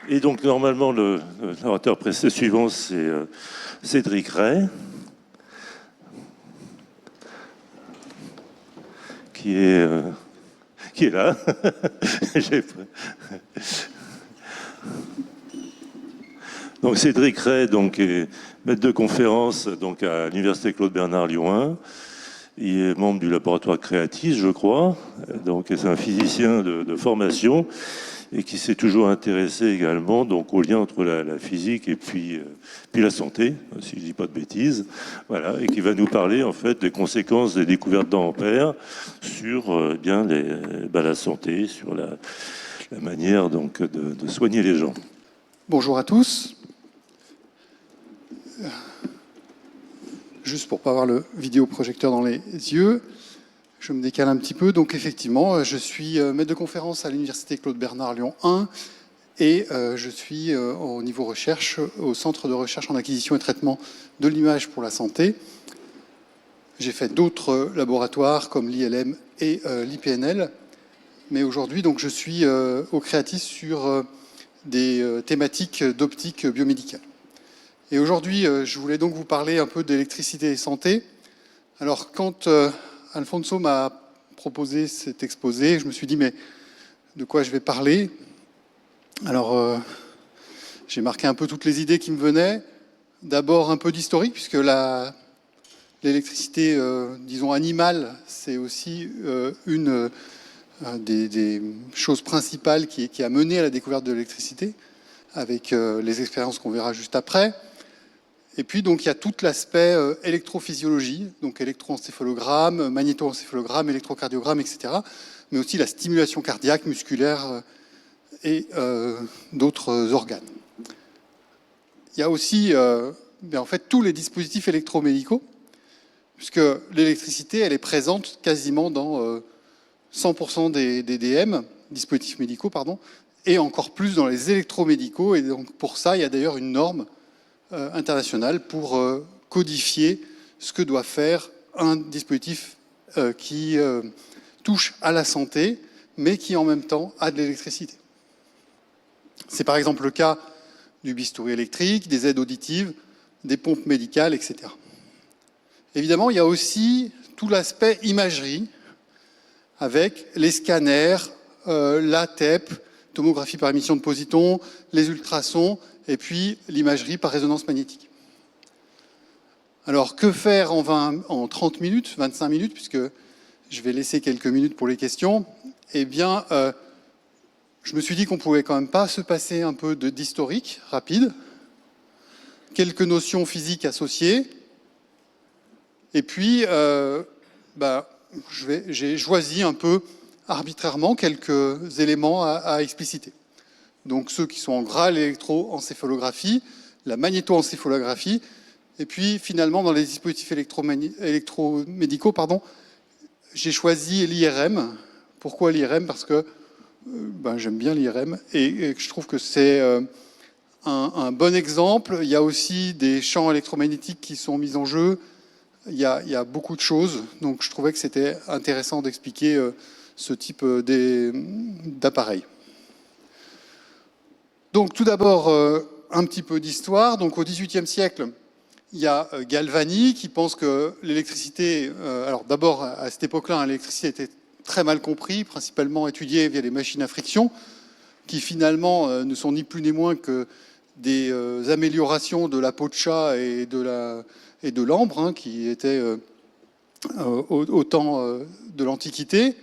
Et donc, normalement, le narrateur suivant, c'est Cédric Ray, qui est là. Donc, Cédric Ray donc, est maître de conférence donc, à l'Université Claude Bernard Lyon 1. Il est membre du laboratoire Créatis, je crois. Donc, c'est un physicien de formation et qui s'est toujours intéressé également donc, au lien entre la physique et puis la santé, si je ne dis pas de bêtises. Voilà, et qui va nous parler en fait des conséquences des découvertes d'Ampère sur bien la santé, sur la manière donc, de soigner les gens. Bonjour à tous. Juste pour ne pas avoir le vidéoprojecteur dans les yeux, je me décale un petit peu. Donc effectivement, je suis maître de conférence à l'Université Claude Bernard Lyon 1 et je suis au niveau recherche au Centre de recherche en acquisition et traitement de l'image pour la santé. J'ai fait d'autres laboratoires comme l'ILM et l'IPNL, mais aujourd'hui donc je suis au Créatis sur des thématiques d'optique biomédicale. Et aujourd'hui, je voulais donc vous parler un peu d'électricité et santé. Alors, quand Alfonso m'a proposé cet exposé, je me suis dit, mais de quoi je vais parler? Alors, j'ai marqué un peu toutes les idées qui me venaient. D'abord, un peu d'historique, puisque l'électricité, disons, animale, c'est aussi une des choses principales qui a mené à la découverte de l'électricité, avec les expériences qu'on verra juste après. Et puis, donc, il y a tout l'aspect électrophysiologie, donc électroencéphalogramme, magnétoencéphalogramme, électrocardiogramme, etc. Mais aussi la stimulation cardiaque, musculaire et d'autres organes. Il y a aussi, en fait, tous les dispositifs électromédicaux, puisque l'électricité, elle est présente quasiment dans 100% des DM, dispositifs médicaux, pardon, et encore plus dans les électromédicaux. Et donc, pour ça, il y a d'ailleurs une norme internationale pour codifier ce que doit faire un dispositif qui touche à la santé, mais qui en même temps a de l'électricité. C'est par exemple le cas du bistouri électrique, des aides auditives, des pompes médicales, etc. Évidemment, il y a aussi tout l'aspect imagerie, avec les scanners, la TEP, tomographie par émission de positons, les ultrasons, et puis l'imagerie par résonance magnétique. Alors, que faire en 30 minutes, 25 minutes, puisque je vais laisser quelques minutes pour les questions? Eh bien, je me suis dit qu'on ne pouvait quand même pas se passer un peu d'historique rapide, quelques notions physiques associées, et puis, j'ai choisi un peu arbitrairement quelques éléments à expliciter. Donc ceux qui sont en gras, l'électroencéphalographie, la magnétoencéphalographie, et puis finalement dans les dispositifs électromédicaux, j'ai choisi l'IRM. Pourquoi l'IRM? Parce que j'aime bien l'IRM et je trouve que c'est un bon exemple. Il y a aussi des champs électromagnétiques qui sont mis en jeu. Il y a beaucoup de choses, donc je trouvais que c'était intéressant d'expliquer ce type d'appareil. Donc tout d'abord, un petit peu d'histoire. Donc au XVIIIe siècle, il y a Galvani qui pense que l'électricité... alors d'abord, à cette époque-là, l'électricité était très mal comprise, principalement étudiée via les machines à friction, qui finalement ne sont ni plus ni moins que des améliorations de la peau de chat et de l'ambre, qui étaient au temps de l'Antiquité.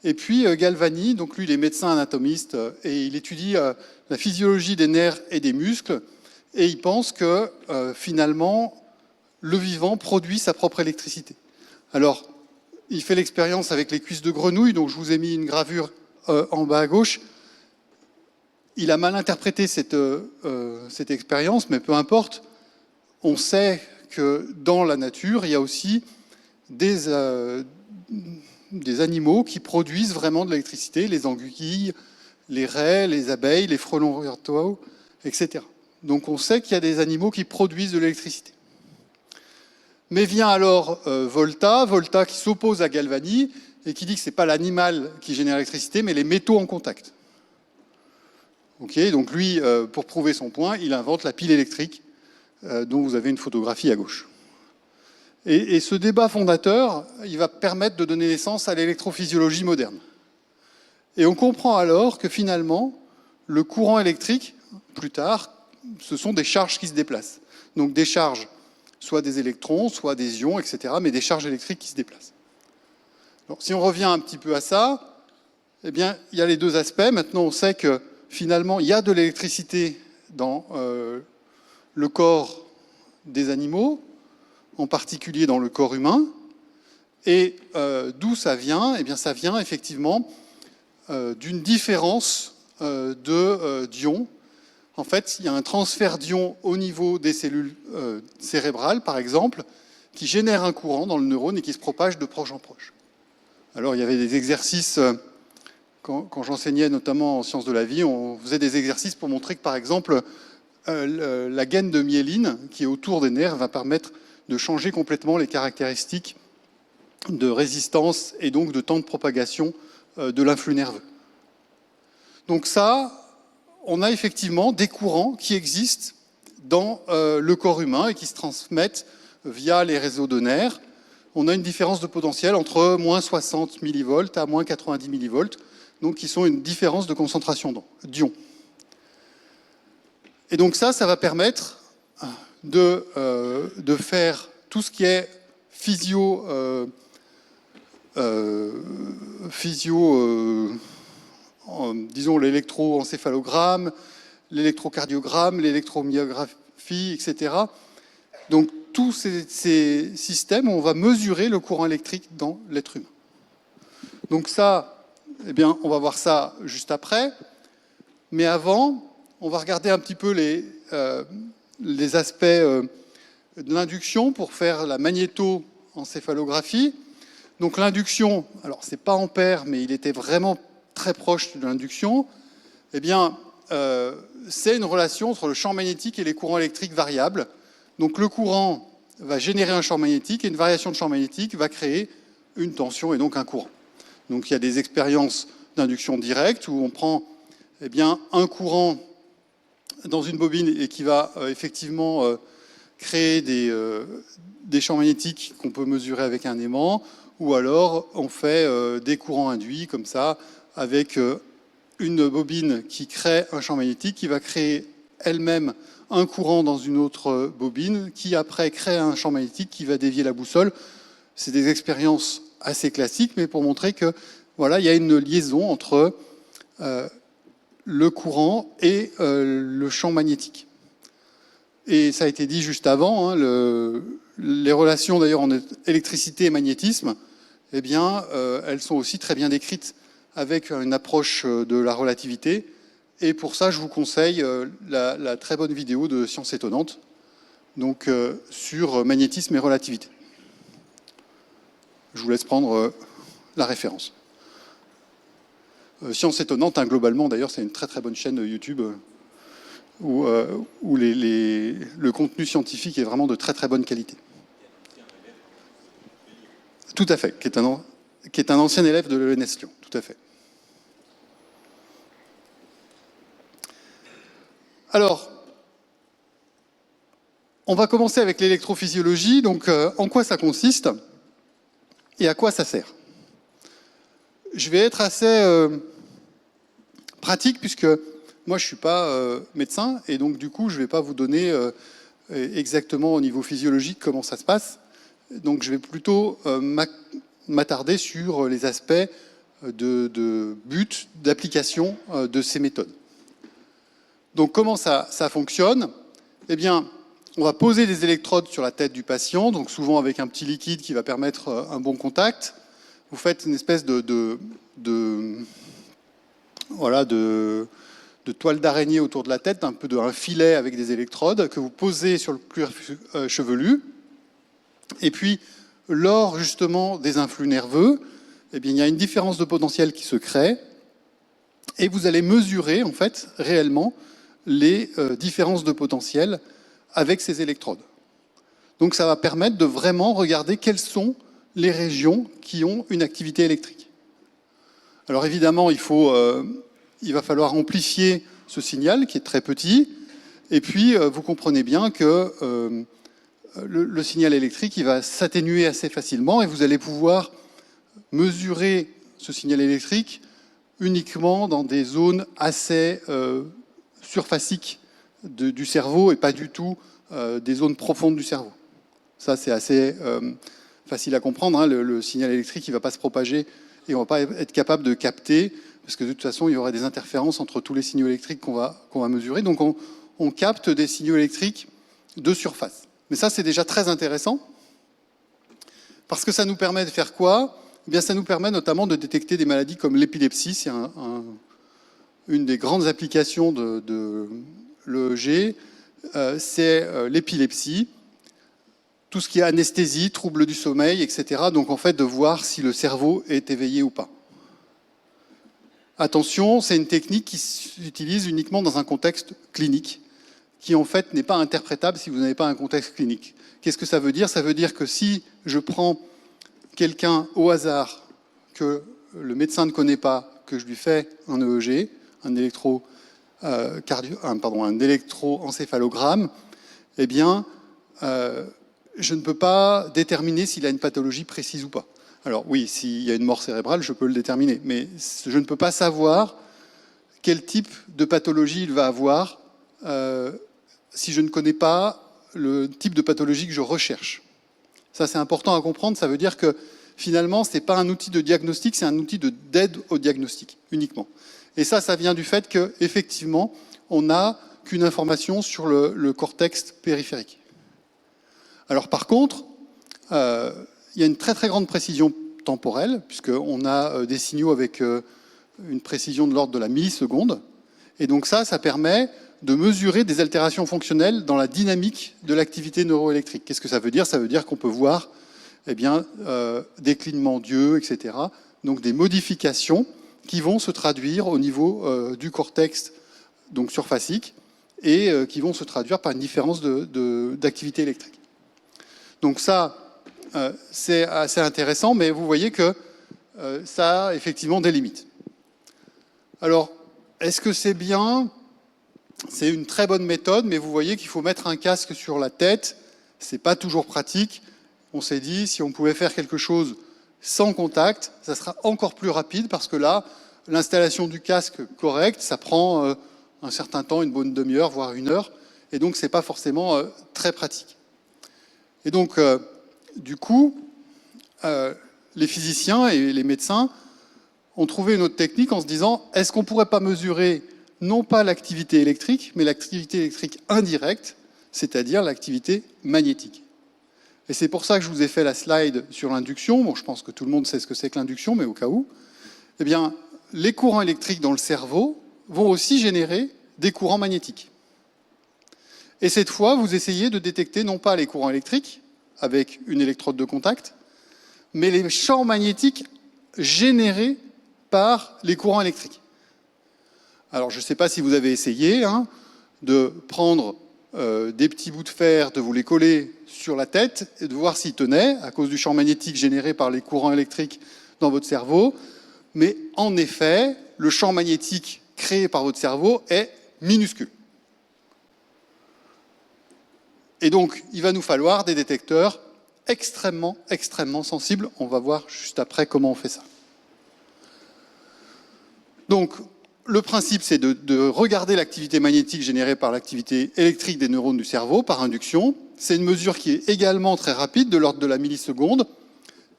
Et puis Galvani, donc lui il est médecin anatomiste et il étudie la physiologie des nerfs et des muscles et il pense que finalement le vivant produit sa propre électricité. Alors il fait l'expérience avec les cuisses de grenouille, donc je vous ai mis une gravure en bas à gauche. Il a mal interprété cette expérience, mais peu importe. On sait que dans la nature, il y a aussi des animaux qui produisent vraiment de l'électricité, les anguilles, les raies, les abeilles, les frelons orientaux, etc. Donc on sait qu'il y a des animaux qui produisent de l'électricité. Mais vient alors Volta qui s'oppose à Galvani et qui dit que ce n'est pas l'animal qui génère l'électricité, mais les métaux en contact. Okay, donc lui, pour prouver son point, il invente la pile électrique, dont vous avez une photographie à gauche. Et ce débat fondateur, il va permettre de donner naissance à l'électrophysiologie moderne. Et on comprend alors que finalement, le courant électrique, plus tard, ce sont des charges qui se déplacent. Donc des charges, soit des électrons, soit des ions, etc., mais des charges électriques qui se déplacent. Alors, si on revient un petit peu à ça, eh bien, il y a les deux aspects. Maintenant, on sait que finalement, il y a de l'électricité dans le corps des animaux, en particulier dans le corps humain. Et d'où ça vient? Eh bien, ça vient effectivement d'une différence d'ions. En fait, il y a un transfert d'ions au niveau des cellules cérébrales, par exemple, qui génère un courant dans le neurone et qui se propage de proche en proche. Alors, il y avait des exercices, quand j'enseignais notamment en sciences de la vie, on faisait des exercices pour montrer que, par exemple, la gaine de myéline qui est autour des nerfs va permettre de changer complètement les caractéristiques de résistance et donc de temps de propagation de l'influx nerveux. Donc ça, on a effectivement des courants qui existent dans le corps humain et qui se transmettent via les réseaux de nerfs. On a une différence de potentiel entre moins 60 millivolts à moins 90 millivolts, donc qui sont une différence de concentration d'ions. Et donc ça va permettre de faire tout ce qui est disons l'électroencéphalogramme, l'électrocardiogramme, l'électromyographie, etc. Donc tous ces systèmes, on va mesurer le courant électrique dans l'être humain. Donc ça, eh bien, on va voir ça juste après. Mais avant, on va regarder un petit peu les aspects de l'induction pour faire la magnétoencéphalographie. Donc l'induction, alors c'est pas ampère, mais il était vraiment très proche de l'induction. Eh bien, c'est une relation entre le champ magnétique et les courants électriques variables. Donc le courant va générer un champ magnétique et une variation de champ magnétique va créer une tension et donc un courant. Donc il y a des expériences d'induction directe où on prend eh bien, un courant dans une bobine et qui va effectivement créer des champs magnétiques qu'on peut mesurer avec un aimant, ou alors on fait des courants induits comme ça avec une bobine qui crée un champ magnétique qui va créer elle-même un courant dans une autre bobine qui après crée un champ magnétique qui va dévier la boussole. C'est des expériences assez classiques, mais pour montrer que voilà, il y a une liaison entre le courant et le champ magnétique. Et ça a été dit juste avant, hein, les relations d'ailleurs en électricité et magnétisme, eh bien, elles sont aussi très bien décrites avec une approche de la relativité. Et pour ça, je vous conseille la très bonne vidéo de Science étonnante, donc sur magnétisme et relativité. Je vous laisse prendre la référence. Science étonnante, hein, globalement, d'ailleurs, c'est une très très bonne chaîne YouTube où le contenu scientifique est vraiment de très très bonne qualité. Tout à fait, qui est un ancien élève de l'ENS Lyon, tout à fait. Alors, on va commencer avec l'électrophysiologie. Donc, en quoi ça consiste et à quoi ça sert? Je vais être assez pratique puisque moi, je ne suis pas médecin et donc, du coup, je ne vais pas vous donner exactement au niveau physiologique comment ça se passe. Donc, je vais plutôt m'attarder sur les aspects de but, d'application de ces méthodes. Donc, comment ça fonctionne? Eh bien, on va poser des électrodes sur la tête du patient, donc souvent avec un petit liquide qui va permettre un bon contact. Vous faites une espèce de toile d'araignée autour de la tête, un peu un filet avec des électrodes que vous posez sur le cuir chevelu. Et puis, lors justement des influx nerveux, eh bien, il y a une différence de potentiel qui se crée et vous allez mesurer en fait réellement les différences de potentiel avec ces électrodes. Donc ça va permettre de vraiment regarder quelles sont les régions qui ont une activité électrique. Alors évidemment, il va falloir amplifier ce signal qui est très petit. Et puis, vous comprenez bien que le signal électrique, il va s'atténuer assez facilement et vous allez pouvoir mesurer ce signal électrique uniquement dans des zones assez surfaciques du cerveau et pas du tout des zones profondes du cerveau. Ça, c'est assez facile à comprendre. Hein. Le signal électrique, il ne va pas se propager et on ne va pas être capable de capter, parce que de toute façon, il y aurait des interférences entre tous les signaux électriques qu'on va mesurer. Donc, on capte des signaux électriques de surface. Mais ça, c'est déjà très intéressant, parce que ça nous permet de faire quoi ? Eh bien, ça nous permet notamment de détecter des maladies comme l'épilepsie. C'est une des grandes applications de l'EEG, c'est l'épilepsie. Tout ce qui est anesthésie, troubles du sommeil, etc. Donc, en fait, de voir si le cerveau est éveillé ou pas. Attention, c'est une technique qui s'utilise uniquement dans un contexte clinique, qui en fait n'est pas interprétable si vous n'avez pas un contexte clinique. Qu'est-ce que ça veut dire ? Ça veut dire que si je prends quelqu'un au hasard que le médecin ne connaît pas, que je lui fais un EEG, un électroencéphalogramme, eh bien, je ne peux pas déterminer s'il a une pathologie précise ou pas. Alors oui, s'il y a une mort cérébrale, je peux le déterminer, mais je ne peux pas savoir quel type de pathologie il va avoir si je ne connais pas le type de pathologie que je recherche. Ça, c'est important à comprendre. Ça veut dire que finalement, ce n'est pas un outil de diagnostic, c'est un outil d'aide au diagnostic uniquement. Et ça vient du fait qu'effectivement, on n'a qu'une information sur le cortex périphérique. Alors par contre, il y a une très très grande précision temporelle, puisqu'on a des signaux avec une précision de l'ordre de la milliseconde. Et donc ça permet de mesurer des altérations fonctionnelles dans la dynamique de l'activité neuroélectrique. Qu'est-ce que ça veut dire ? Ça veut dire qu'on peut voir déclinement d'yeux, etc. Donc des modifications qui vont se traduire au niveau du cortex donc surfacique et qui vont se traduire par une différence d'activité électrique. Donc ça, c'est assez intéressant, mais vous voyez que ça a effectivement des limites. Alors, est-ce que c'est bien ? C'est une très bonne méthode, mais vous voyez qu'il faut mettre un casque sur la tête. C'est pas toujours pratique. On s'est dit, si on pouvait faire quelque chose sans contact, ça sera encore plus rapide, parce que là, l'installation du casque correct, ça prend un certain temps, une bonne demi-heure, voire 1 heure, et donc c'est pas forcément très pratique. Et donc, du coup, les physiciens et les médecins ont trouvé une autre technique en se disant, est-ce qu'on ne pourrait pas mesurer non pas l'activité électrique, mais l'activité électrique indirecte, c'est-à-dire l'activité magnétique. Et c'est pour ça que je vous ai fait la slide sur l'induction. Bon, je pense que tout le monde sait ce que c'est que l'induction, mais au cas où, eh bien, les courants électriques dans le cerveau vont aussi générer des courants magnétiques. Et cette fois, vous essayez de détecter non pas les courants électriques avec une électrode de contact, mais les champs magnétiques générés par les courants électriques. Alors, je ne sais pas si vous avez essayé de prendre des petits bouts de fer, de vous les coller sur la tête et de voir s'ils tenaient à cause du champ magnétique généré par les courants électriques dans votre cerveau. Mais en effet, le champ magnétique créé par votre cerveau est minuscule. Et donc, il va nous falloir des détecteurs extrêmement, extrêmement sensibles. On va voir juste après comment on fait ça. Donc, le principe, c'est de regarder l'activité magnétique générée par l'activité électrique des neurones du cerveau par induction. C'est une mesure qui est également très rapide, de l'ordre de la milliseconde.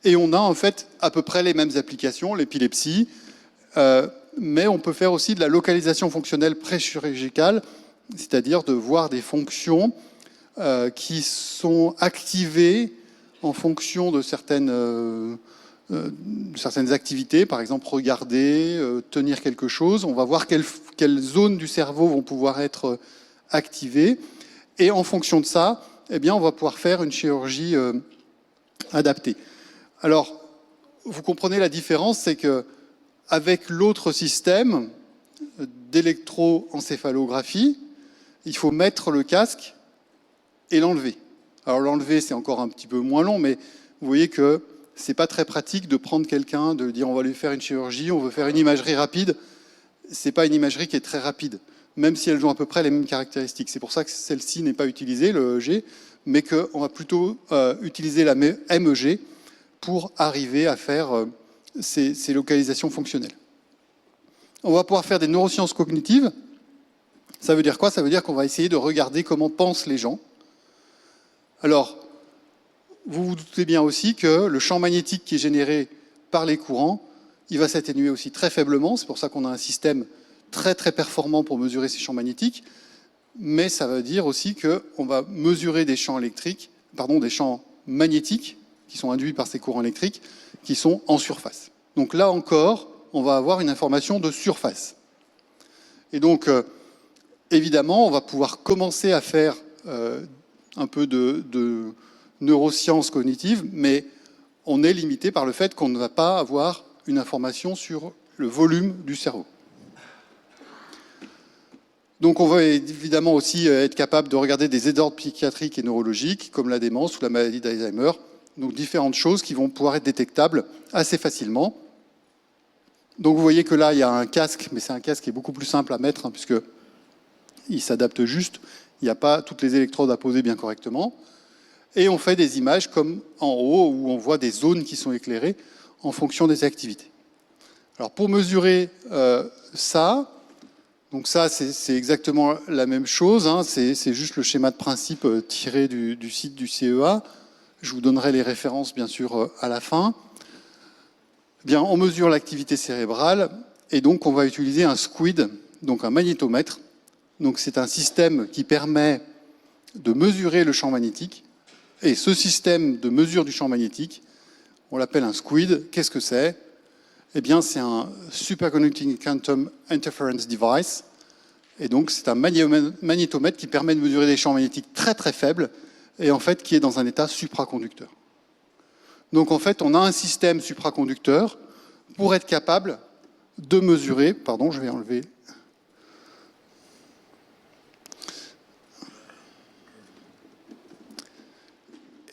Et on a en fait à peu près les mêmes applications, l'épilepsie. Mais on peut faire aussi de la localisation fonctionnelle préchirurgicale, c'est-à-dire de voir des fonctions qui sont activées en fonction de certaines activités, par exemple regarder, tenir quelque chose. On va voir quelles zones du cerveau vont pouvoir être activées. Et en fonction de ça, eh bien, on va pouvoir faire une chirurgie adaptée. Alors, vous comprenez la différence, c'est qu'avec l'autre système d'électroencéphalographie, il faut mettre le casque et l'enlever. Alors l'enlever, c'est encore un petit peu moins long, mais vous voyez que c'est pas très pratique de prendre quelqu'un, de dire on va lui faire une chirurgie, on veut faire une imagerie rapide. c'est pas une imagerie qui est très rapide, même si elles ont à peu près les mêmes caractéristiques. C'est pour ça que celle-ci n'est pas utilisée, le EEG, mais qu'on va plutôt utiliser la MEG pour arriver à faire ces localisations fonctionnelles. On va pouvoir faire des neurosciences cognitives. Ça veut dire quoi? Ça veut dire qu'on va essayer de regarder comment pensent les gens. Alors, vous vous doutez bien aussi que le champ magnétique qui est généré par les courants, il va s'atténuer aussi très faiblement. C'est pour ça qu'on a un système très très performant pour mesurer ces champs magnétiques. Mais ça veut dire aussi qu'on va mesurer des champs électriques, des champs magnétiques qui sont induits par ces courants électriques, qui sont en surface. Donc là encore, on va avoir une information de surface. Et donc, évidemment, on va pouvoir commencer à faire un peu de neurosciences cognitives, mais on est limité par le fait qu'on ne va pas avoir une information sur le volume du cerveau. Donc on va évidemment aussi être capable de regarder des désordres psychiatriques et neurologiques, comme la démence ou la maladie d'Alzheimer, donc différentes choses qui vont pouvoir être détectables assez facilement. Donc vous voyez que là, il y a un casque, mais c'est un casque qui est beaucoup plus simple à mettre, puisqu'il s'adapte juste, il n'y a pas toutes les électrodes à poser bien correctement. Et on fait des images comme en haut, où on voit des zones qui sont éclairées en fonction des activités. Alors pour mesurer ça, donc ça c'est exactement la même chose, c'est juste le schéma de principe tiré du site du CEA. Je vous donnerai les références bien sûr à la fin. Bien, on mesure l'activité cérébrale et donc on va utiliser un SQUID, donc un magnétomètre. Donc c'est un système qui permet de mesurer le champ magnétique. Et ce système de mesure du champ magnétique, on l'appelle un SQUID. Qu'est-ce que c'est? Eh bien, c'est un Superconducting Quantum Interference Device. Et donc, c'est un magnétomètre qui permet de mesurer des champs magnétiques très très faibles et en fait qui est dans un état supraconducteur. Donc, en fait, on a un système supraconducteur pour être capable de mesurer... Pardon, je vais enlever...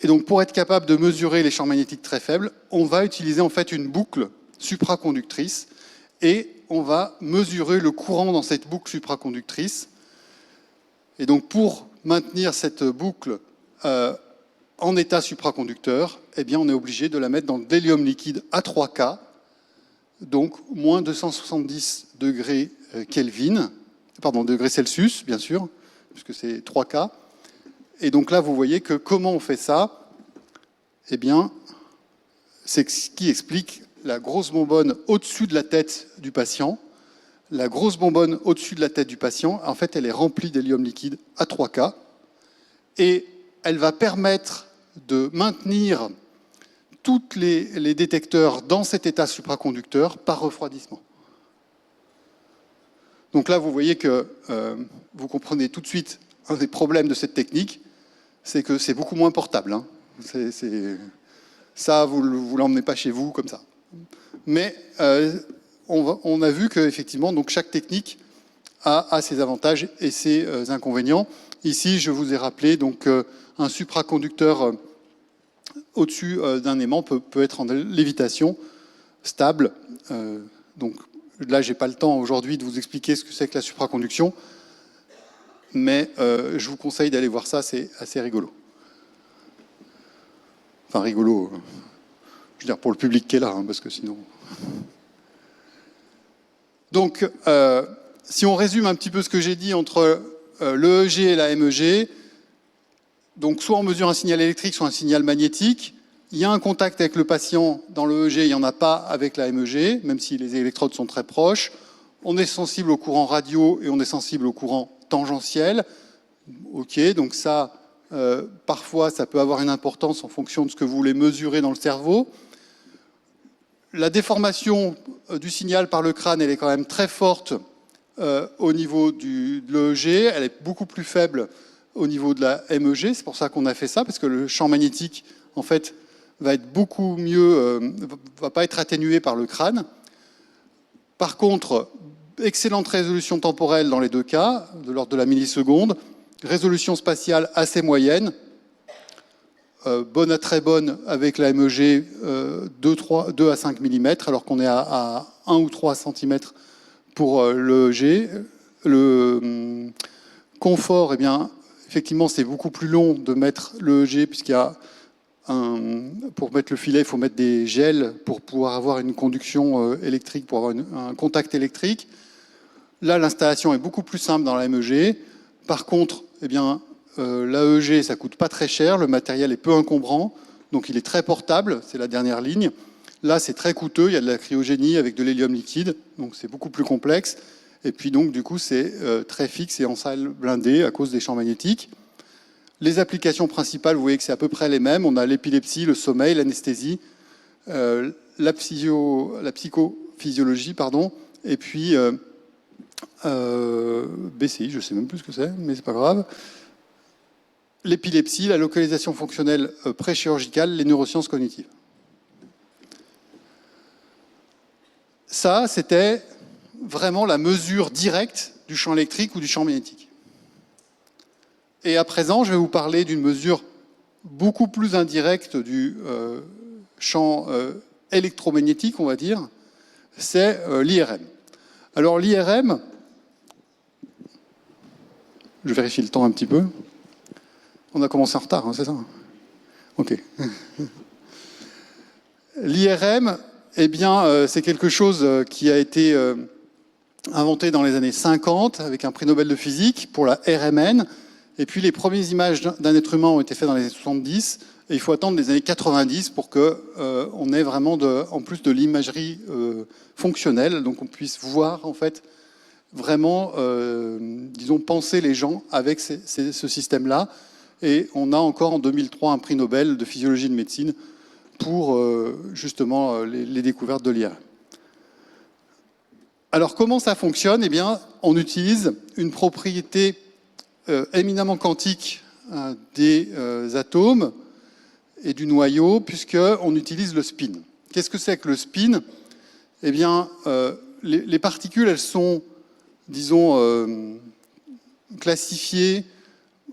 Et donc, pour être capable de mesurer les champs magnétiques très faibles, on va utiliser en fait une boucle supraconductrice et on va mesurer le courant dans cette boucle supraconductrice. Et donc, pour maintenir cette boucle en état supraconducteur, eh bien, on est obligé de la mettre dans de l'hélium liquide à 3K, donc moins 270 degrés Kelvin, degrés Celsius, bien sûr, puisque c'est 3K. Et donc là, vous voyez que comment on fait ça? Eh bien, c'est ce qui explique la grosse bonbonne au-dessus de la tête du patient. La grosse bonbonne au-dessus de la tête du patient, en fait, elle est remplie d'hélium liquide à 3K et elle va permettre de maintenir tous les détecteurs dans cet état supraconducteur par refroidissement. Donc là, vous voyez que vous comprenez tout de suite un des problèmes de cette technique, c'est que c'est beaucoup moins portable. Ça, vous ne l'emmenez pas chez vous comme ça. Mais on a vu qu'effectivement, chaque technique a ses avantages et ses inconvénients. Ici, je vous ai rappelé un supraconducteur au-dessus d'un aimant peut être en lévitation stable. Donc là, je n'ai pas le temps aujourd'hui de vous expliquer ce que c'est que la supraconduction, mais je vous conseille d'aller voir ça, c'est assez rigolo. Enfin, rigolo, je veux dire pour le public qui est là, parce que sinon... Donc, si on résume un petit peu ce que j'ai dit entre l'EEG et la MEG, donc soit on mesure un signal électrique, soit un signal magnétique. Il y a un contact avec le patient dans l'EEG, il n'y en a pas avec la MEG, même si les électrodes sont très proches. On est sensible au courant radio et on est sensible au courant tangentiel. Ok, donc ça, parfois, ça peut avoir une importance en fonction de ce que vous voulez mesurer dans le cerveau. La déformation du signal par le crâne, elle est quand même très forte au niveau de l'EEG. Elle est beaucoup plus faible au niveau de la MEG. C'est pour ça qu'on a fait ça, parce que le champ magnétique, en fait, va être beaucoup mieux, va pas être atténué par le crâne. Par contre, excellente résolution temporelle dans les deux cas, de l'ordre de la milliseconde. Résolution spatiale assez moyenne. Bonne à très bonne avec la MEG, 2 à 5 mm, alors qu'on est à 1 ou 3 cm pour l'EEG. Le confort, eh bien, effectivement, c'est beaucoup plus long de mettre l'EEG puisqu'il y a pour mettre le filet, il faut mettre des gels pour pouvoir avoir une conduction électrique, pour avoir un contact électrique. Là, l'installation est beaucoup plus simple dans la MEG. Par contre, eh bien, l'AEG, ça coûte pas très cher, le matériel est peu encombrant, donc il est très portable, c'est la dernière ligne. Là, c'est très coûteux, il y a de la cryogénie avec de l'hélium liquide, donc c'est beaucoup plus complexe. Et puis donc, du coup, c'est très fixe et en salle blindée à cause des champs magnétiques. Les applications principales, vous voyez que c'est à peu près les mêmes. On a l'épilepsie, le sommeil, l'anesthésie, la psychophysiologie, pardon, et puis BCI, je ne sais même plus ce que c'est, mais c'est pas grave. L'épilepsie, la localisation fonctionnelle préchirurgicale, les neurosciences cognitives. Ça, c'était vraiment la mesure directe du champ électrique ou du champ magnétique. Et à présent, je vais vous parler d'une mesure beaucoup plus indirecte du champ électromagnétique, on va dire, c'est l'IRM. Alors l'IRM, je vérifie le temps un petit peu. On a commencé en retard, hein, c'est ça? Ok. L'IRM, eh bien, c'est quelque chose qui a été inventé dans les années 50 avec un prix Nobel de physique pour la RMN. Et puis les premières images d'un être humain ont été faites dans les années 70, et il faut attendre les années 90 pour qu'on ait vraiment, en plus de l'imagerie fonctionnelle, donc on puisse voir en fait vraiment, disons, penser les gens avec ce système-là. Et on a encore en 2003 un prix Nobel de physiologie de médecine pour justement les découvertes de l'IRM. Alors comment ça fonctionne? Eh bien, on utilise une propriété éminemment quantique des atomes et du noyau, puisqu'on utilise le spin. Qu'est-ce que c'est que le spin? Eh bien, les particules, elles sont, disons, classifiées.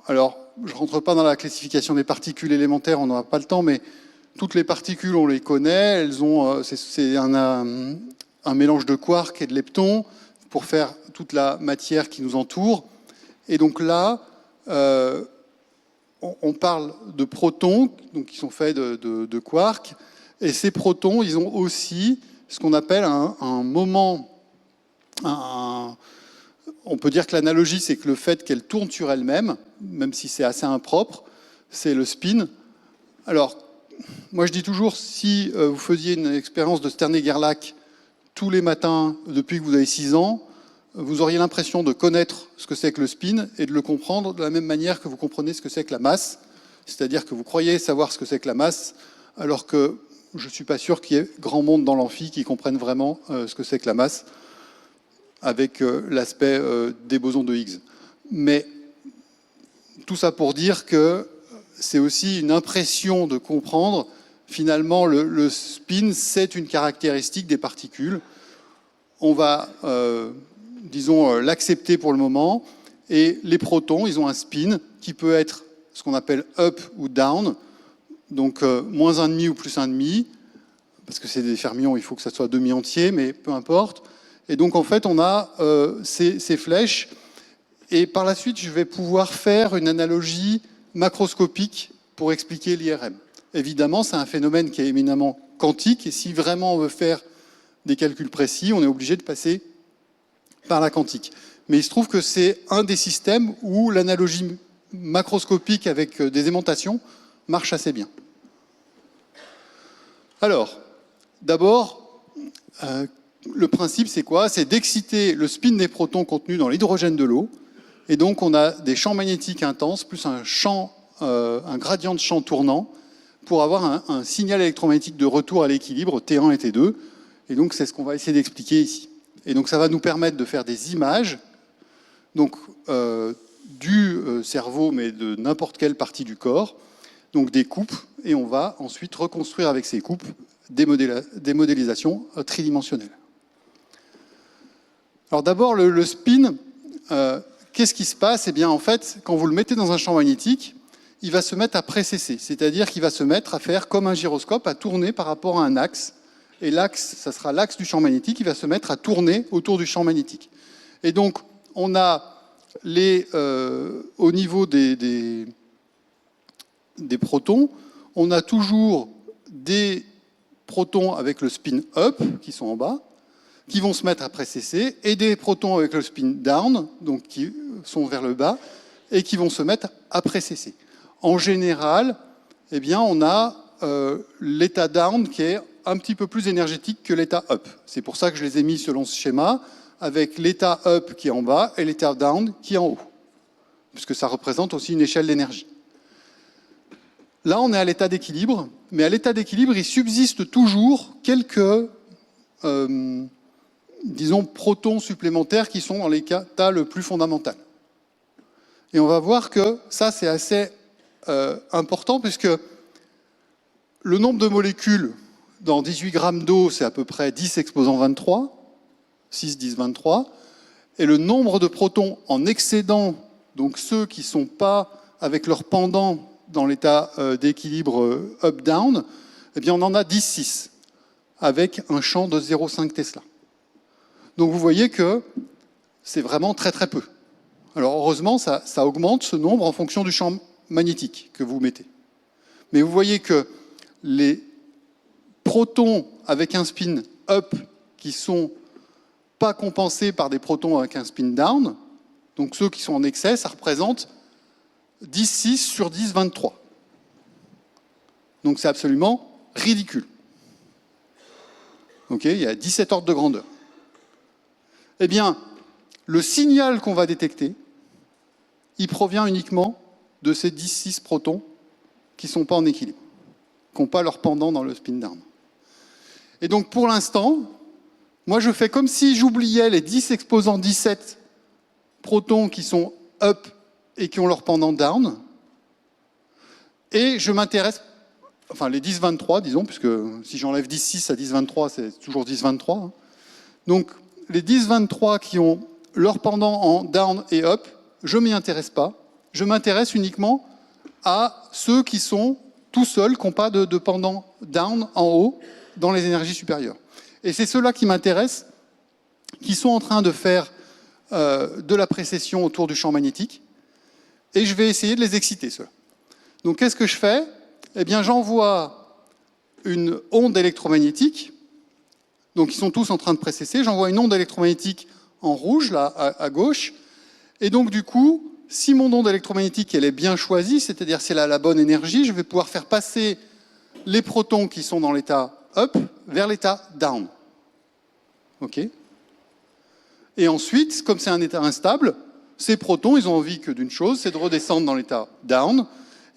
Alors, je ne rentre pas dans la classification des particules élémentaires, on n'aura pas le temps, mais toutes les particules, on les connaît. Elles ont, c'est un mélange de quarks et de leptons pour faire toute la matière qui nous entoure. Et donc là, on parle de protons, donc qui sont faits de quarks, et ces protons, ils ont aussi ce qu'on appelle un moment. On peut dire que l'analogie, c'est que le fait qu'elle tourne sur elle-même, même si c'est assez impropre, c'est le spin. Alors, moi je dis toujours, si vous faisiez une expérience de Sterné-Gerlach tous les matins depuis que vous avez 6 ans, vous auriez l'impression de connaître ce que c'est que le spin et de le comprendre de la même manière que vous comprenez ce que c'est que la masse. C'est-à-dire que vous croyez savoir ce que c'est que la masse, alors que je ne suis pas sûr qu'il y ait grand monde dans l'amphi qui comprenne vraiment ce que c'est que la masse, avec l'aspect des bosons de Higgs. Mais tout ça pour dire que c'est aussi une impression de comprendre, finalement, le spin, c'est une caractéristique des particules. On va... disons, l'accepter pour le moment. Et les protons, ils ont un spin qui peut être ce qu'on appelle up ou down, donc moins 1,5 ou plus 1,5, parce que c'est des fermions, il faut que ça soit demi-entier, mais peu importe. Et donc, en fait, on a ces flèches. Et par la suite, je vais pouvoir faire une analogie macroscopique pour expliquer l'IRM. Évidemment, c'est un phénomène qui est éminemment quantique, et si vraiment on veut faire des calculs précis, on est obligé de passer par la quantique. Mais il se trouve que c'est un des systèmes où l'analogie macroscopique avec des aimantations marche assez bien. Alors, d'abord, le principe c'est quoi? C'est d'exciter le spin des protons contenus dans l'hydrogène de l'eau. Et donc on a des champs magnétiques intenses plus un gradient de champ tournant pour avoir un signal électromagnétique de retour à l'équilibre T1 et T2. Et donc c'est ce qu'on va essayer d'expliquer ici. Et donc ça va nous permettre de faire des images donc, du cerveau, mais de n'importe quelle partie du corps, donc des coupes, et on va ensuite reconstruire avec ces coupes des modélisations tridimensionnelles. Alors d'abord, le spin, qu'est-ce qui se passe? Eh bien, en fait, quand vous le mettez dans un champ magnétique, il va se mettre à précesser, c'est-à-dire qu'il va se mettre à faire comme un gyroscope, à tourner par rapport à un axe. et l'axe, ça sera l'axe du champ magnétique qui va se mettre à tourner autour du champ magnétique. Et donc, on a au niveau des protons, on a toujours des protons avec le spin up, qui sont en bas, qui vont se mettre à précesser, et des protons avec le spin down, donc qui sont vers le bas, et qui vont se mettre à précesser. En général, eh bien, on a l'état down qui est un petit peu plus énergétique que l'état up. C'est pour ça que je les ai mis selon ce schéma, avec l'état up qui est en bas et l'état down qui est en haut, puisque ça représente aussi une échelle d'énergie. Là, on est à l'état d'équilibre, mais à l'état d'équilibre, il subsiste toujours quelques, disons, protons supplémentaires qui sont dans l'état le plus fondamental. Et on va voir que ça, c'est assez important, puisque le nombre de molécules dans 18 grammes d'eau, c'est à peu près 10 exposant 23, 6, 10, 23, et le nombre de protons en excédent, donc ceux qui ne sont pas avec leur pendant dans l'état d'équilibre up-down, eh bien on en a 10,6, avec un champ de 0,5 Tesla. Donc vous voyez que c'est vraiment très très peu. Alors heureusement, ça augmente ce nombre en fonction du champ magnétique que vous mettez. Mais vous voyez que les protons avec un spin up qui sont pas compensés par des protons avec un spin down, donc ceux qui sont en excès, ça représente 10,6 sur 10, 23. Donc c'est absolument ridicule. Okay, il y a 17 ordres de grandeur. Eh bien, le signal qu'on va détecter, il provient uniquement de ces 10,6 protons qui ne sont pas en équilibre, qui n'ont pas leur pendant dans le spin down. Et donc pour l'instant, moi je fais comme si j'oubliais les 10 exposant 17 protons qui sont up et qui ont leur pendant down, et je m'intéresse, enfin les 10-23 disons, puisque si j'enlève 10-6 à 10-23, c'est toujours 10-23. Hein. Donc les 10-23 qui ont leur pendant en down et up, je ne m'y intéresse pas, je m'intéresse uniquement à ceux qui sont tout seuls, qui n'ont pas de pendant down en haut dans les énergies supérieures. Et c'est ceux-là qui m'intéressent, qui sont en train de faire de la précession autour du champ magnétique, et je vais essayer de les exciter, ceux-là. Donc qu'est-ce que je fais? Eh bien, j'envoie une onde électromagnétique, donc ils sont tous en train de précesser, j'envoie une onde électromagnétique en rouge, là, à gauche, et donc du coup, si mon onde électromagnétique elle est bien choisie, c'est-à-dire si elle a la bonne énergie, je vais pouvoir faire passer les protons qui sont dans l'état up vers l'état down. OK? Et ensuite, comme c'est un état instable, ces protons, ils ont envie que d'une chose, c'est de redescendre dans l'état down.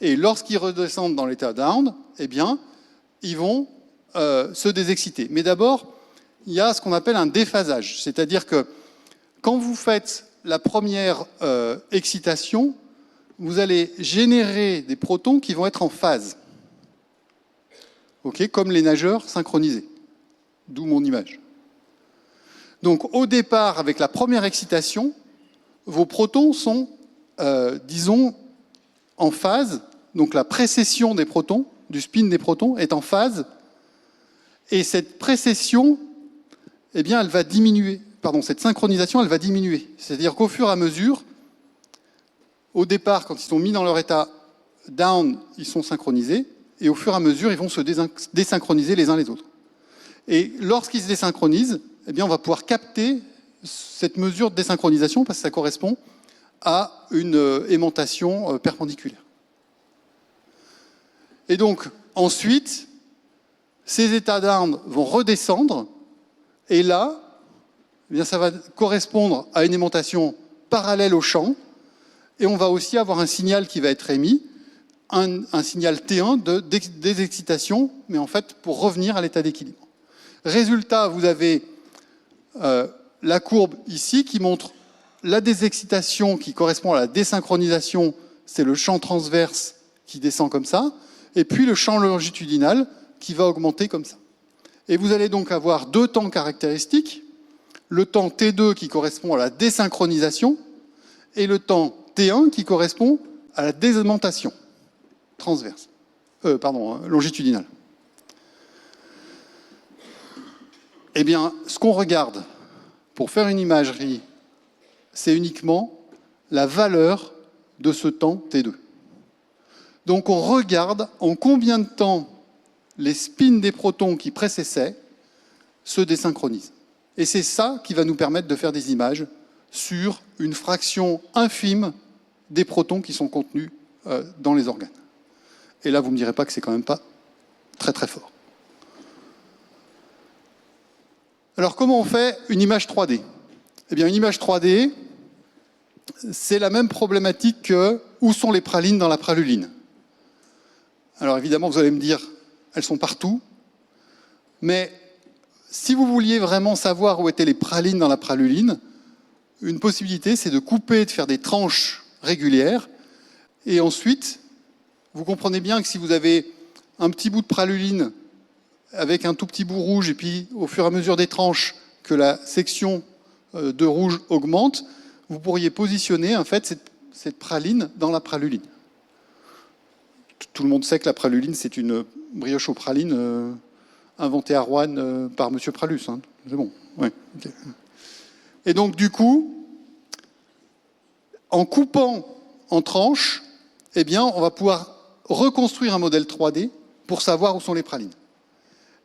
Et lorsqu'ils redescendent dans l'état down, eh bien, ils vont se désexciter. Mais d'abord, il y a ce qu'on appelle un déphasage. C'est-à-dire que quand vous faites la première excitation, vous allez générer des protons qui vont être en phase. Okay, comme les nageurs synchronisés. D'où mon image. Donc au départ, avec la première excitation, vos protons sont, disons, en phase. Donc la précession des protons, du spin des protons, est en phase. Et cette précession, eh bien, elle va diminuer. Pardon, cette synchronisation, elle va diminuer. C'est-à-dire qu'au fur et à mesure, au départ, quand ils sont mis dans leur état down, ils sont synchronisés. Et au fur et à mesure, ils vont se désynchroniser les uns les autres. Et lorsqu'ils se désynchronisent, eh bien, on va pouvoir capter cette mesure de désynchronisation parce que ça correspond à une aimantation perpendiculaire. Et donc, ensuite, ces états down vont redescendre, et là, eh bien, ça va correspondre à une aimantation parallèle au champ, et on va aussi avoir un signal qui va être émis, un signal T1 de désexcitation, mais en fait pour revenir à l'état d'équilibre. Résultat, vous avez la courbe ici qui montre la désexcitation qui correspond à la désynchronisation, c'est le champ transverse qui descend comme ça, et puis le champ longitudinal qui va augmenter comme ça. Et vous allez donc avoir deux temps caractéristiques, le temps T2 qui correspond à la désynchronisation, et le temps T1 qui correspond à la désaimantation longitudinale. Eh bien, ce qu'on regarde pour faire une imagerie, c'est uniquement la valeur de ce temps T2. Donc on regarde en combien de temps les spins des protons qui précessaient se désynchronisent. Et c'est ça qui va nous permettre de faire des images sur une fraction infime des protons qui sont contenus dans les organes. Et là, vous ne me direz pas que c'est quand même pas très très fort. Alors comment on fait une image 3D? Eh bien, une image 3D, c'est la même problématique que où sont les pralines dans la praluline. Alors évidemment, vous allez me dire, elles sont partout, mais si vous vouliez vraiment savoir où étaient les pralines dans la praluline, une possibilité, c'est de couper, de faire des tranches régulières, et ensuite, vous comprenez bien que si vous avez un petit bout de praluline avec un tout petit bout rouge, et puis au fur et à mesure des tranches, que la section de rouge augmente, vous pourriez positionner en fait cette praline dans la praluline. Tout le monde sait que la praluline, c'est une brioche aux pralines inventée à Rouen par M. Pralus. Hein. C'est bon. Ouais. Okay. Et donc, du coup, en coupant en tranches, eh bien, on va pouvoir reconstruire un modèle 3D pour savoir où sont les pralines.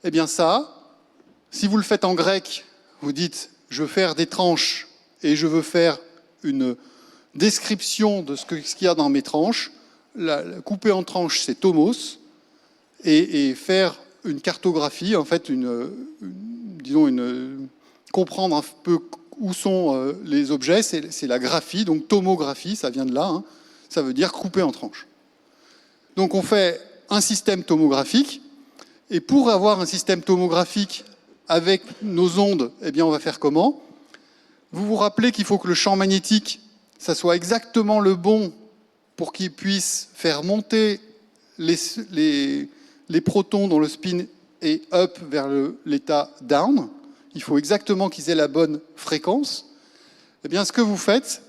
Eh bien ça, si vous le faites en grec, vous dites « je veux faire des tranches et je veux faire une description de ce qu'il y a dans mes tranches », couper en tranches, c'est tomos, et faire une cartographie, en fait, comprendre un peu où sont les objets, c'est la graphie, donc tomographie, ça vient de là, hein, ça veut dire couper en tranches. Donc on fait un système tomographique, et pour avoir un système tomographique avec nos ondes, eh bien on va faire comment? Vous vous rappelez qu'il faut que le champ magnétique, ça soit exactement le bon pour qu'il puisse faire monter les protons dont le spin est up vers l'état down. Il faut exactement qu'ils aient la bonne fréquence. Eh bien, ce que vous faites,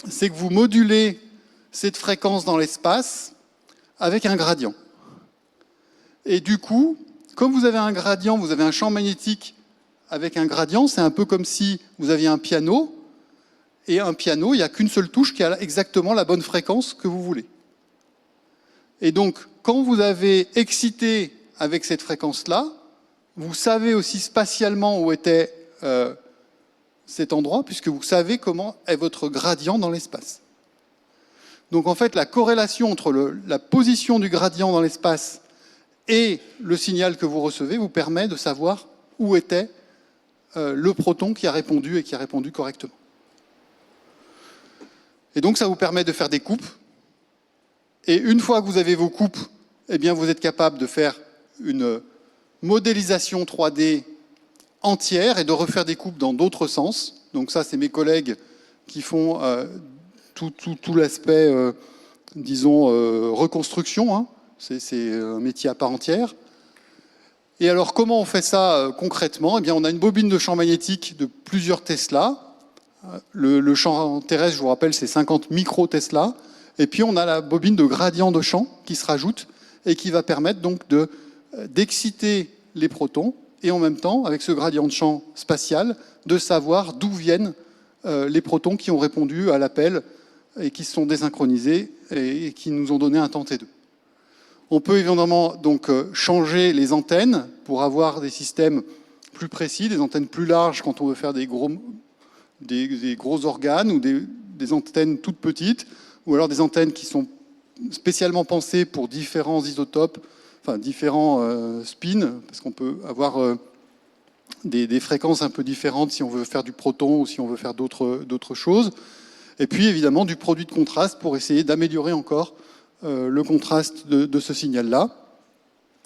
c'est que vous modulez cette fréquence dans l'espace avec un gradient. Et du coup, comme vous avez un gradient, vous avez un champ magnétique avec un gradient, c'est un peu comme si vous aviez un piano, et un piano, il n'y a qu'une seule touche qui a exactement la bonne fréquence que vous voulez. Et donc, quand vous avez excité avec cette fréquence-là, vous savez aussi spatialement où était cet endroit, puisque vous savez comment est votre gradient dans l'espace. Donc en fait, la corrélation entre la position du gradient dans l'espace et le signal que vous recevez vous permet de savoir où était le proton qui a répondu et qui a répondu correctement. Et donc ça vous permet de faire des coupes. Et une fois que vous avez vos coupes, eh bien vous êtes capable de faire une modélisation 3D entière et de refaire des coupes dans d'autres sens. Donc ça, c'est mes collègues qui font tout l'aspect, disons, reconstruction. Hein. C'est un métier à part entière. Et alors, comment on fait ça concrètement? Eh bien, on a une bobine de champ magnétique de plusieurs Tesla. Le champ terrestre, je vous rappelle, c'est 50 micro-Tesla. Et puis, on a la bobine de gradient de champ qui se rajoute et qui va permettre donc d'exciter les protons et en même temps, avec ce gradient de champ spatial, de savoir d'où viennent les protons qui ont répondu à l'appel et qui se sont désynchronisés et qui nous ont donné un temps T2. On peut évidemment donc changer les antennes pour avoir des systèmes plus précis, des antennes plus larges quand on veut faire des gros organes ou des antennes toutes petites, ou alors des antennes qui sont spécialement pensées pour différents isotopes, enfin différents spins, parce qu'on peut avoir des fréquences un peu différentes si on veut faire du proton ou si on veut faire d'autres choses. Et puis évidemment du produit de contraste pour essayer d'améliorer encore le contraste de ce signal-là.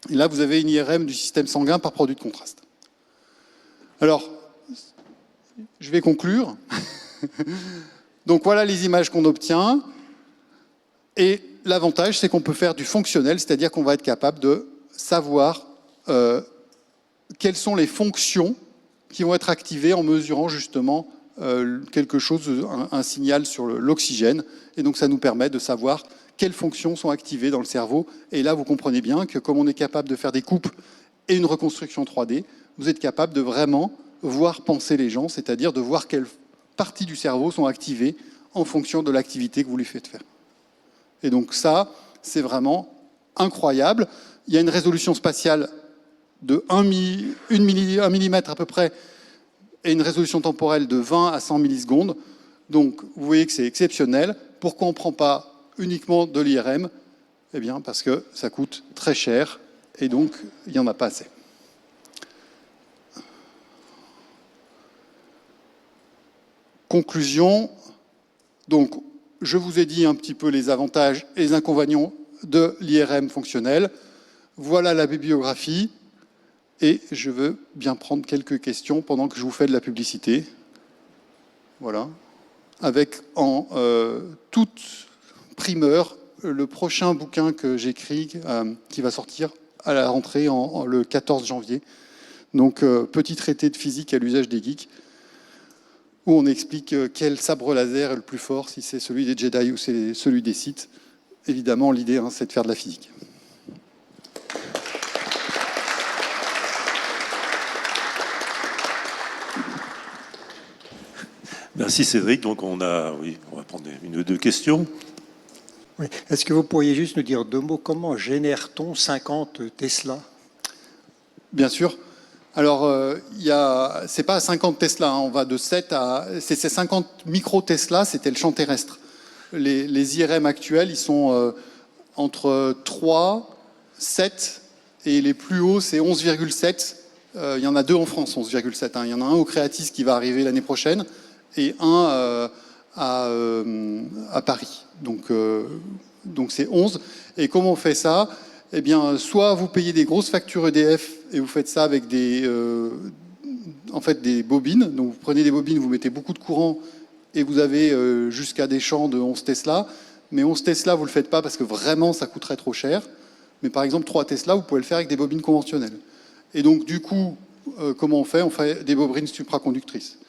Et là, vous avez une IRM du système sanguin par produit de contraste. Alors, je vais conclure. Donc voilà les images qu'on obtient. Et l'avantage, c'est qu'on peut faire du fonctionnel, c'est-à-dire qu'on va être capable de savoir quelles sont les fonctions qui vont être activées en mesurant justement quelque chose, un signal sur l'oxygène. Et donc ça nous permet de savoir quelles fonctions sont activées dans le cerveau. Et là, vous comprenez bien que comme on est capable de faire des coupes et une reconstruction 3D, vous êtes capable de vraiment voir penser les gens, c'est-à-dire de voir quelles parties du cerveau sont activées en fonction de l'activité que vous lui faites faire. Et donc ça, c'est vraiment incroyable. Il y a une résolution spatiale de 1 millimètre à peu près et une résolution temporelle de 20 à 100 millisecondes. Donc vous voyez que c'est exceptionnel. Pourquoi on ne prend pas uniquement de l'IRM? Eh bien parce que ça coûte très cher et donc il n'y en a pas assez. Conclusion, donc je vous ai dit un petit peu les avantages et les inconvénients de l'IRM fonctionnel. Voilà la bibliographie et je veux bien prendre quelques questions pendant que je vous fais de la publicité. Voilà, avec en toute primeur le prochain bouquin que j'écris qui va sortir à la rentrée le 14 janvier. Donc petit traité de physique à l'usage des geeks, où on explique quel sabre laser est le plus fort, si c'est celui des Jedi ou c'est celui des Sith. Évidemment, l'idée, c'est de faire de la physique. Merci Cédric. Donc on va prendre une ou deux questions. Oui. Est-ce que vous pourriez juste nous dire deux mots, comment génère-t-on 50 Tesla? Bien sûr. Alors, c'est pas 50 Tesla, on va de 7 à... C'est 50 micro-Tesla, c'était le champ terrestre. Les IRM actuels, ils sont entre 3, 7, et les plus hauts, c'est 11,7. Il y en a deux en France, 11,7. Il y en a un au Creatis qui va arriver l'année prochaine, et un à Paris. Donc c'est 11. Et comment on fait ça? Eh bien, soit vous payez des grosses factures EDF et vous faites ça avec des bobines. Donc vous prenez des bobines, vous mettez beaucoup de courant et vous avez jusqu'à des champs de 11 Tesla. Mais 11 Tesla, vous ne le faites pas parce que vraiment, ça coûterait trop cher. Mais par exemple, 3 Tesla, vous pouvez le faire avec des bobines conventionnelles. Et donc, du coup, comment on fait? On fait des bobines supraconductrices.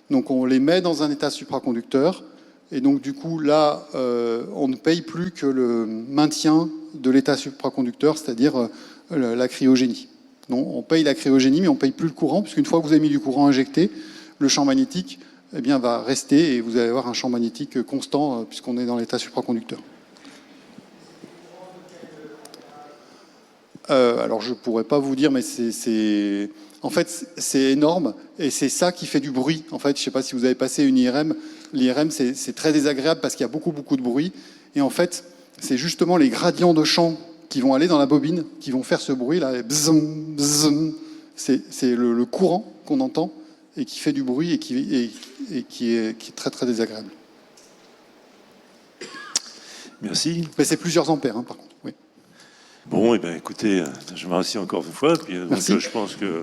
Donc on les met dans un état supraconducteur. Et donc, du coup, là, on ne paye plus que le maintien de l'état supraconducteur, c'est-à-dire la cryogénie. Non, on paye la cryogénie, mais on ne paye plus le courant, puisqu'une fois que vous avez mis du courant injecté, le champ magnétique va rester et vous allez avoir un champ magnétique constant, puisqu'on est dans l'état supraconducteur. Alors, je ne pourrais pas vous dire, mais en fait, c'est énorme et c'est ça qui fait du bruit. En fait, je ne sais pas si vous avez passé une IRM. L'IRM, c'est très désagréable parce qu'il y a beaucoup de bruit. Et en fait, c'est justement les gradients de champ qui vont aller dans la bobine, qui vont faire ce bruit-là. Bzzum, bzzum. C'est le courant qu'on entend et qui fait du bruit et qui est très désagréable. Merci. Mais c'est plusieurs ampères, par contre. Oui. Bon, écoutez, je me remercie encore une fois. Puis, donc, je pense que